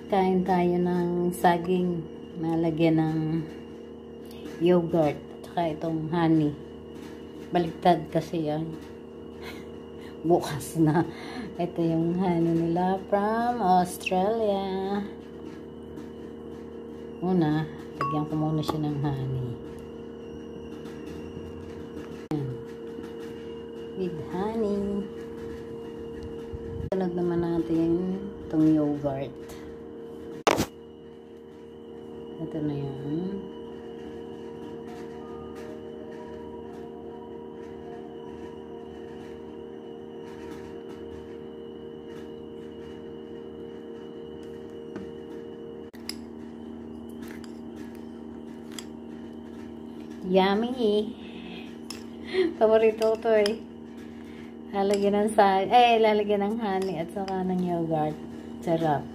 Kain tayo ng saging na lagyan ng yogurt at saka itong honey. Baligtad kasi yan. Bukas na. Ito yung honey nila from Australia. Una, lagyan ko muna siya ng honey. With honey. Sunod naman natin itong yogurt. Ito na yan. Yummy! Paborito ko to eh. Lalagyan ng honey at saka ng yogurt. Sarap.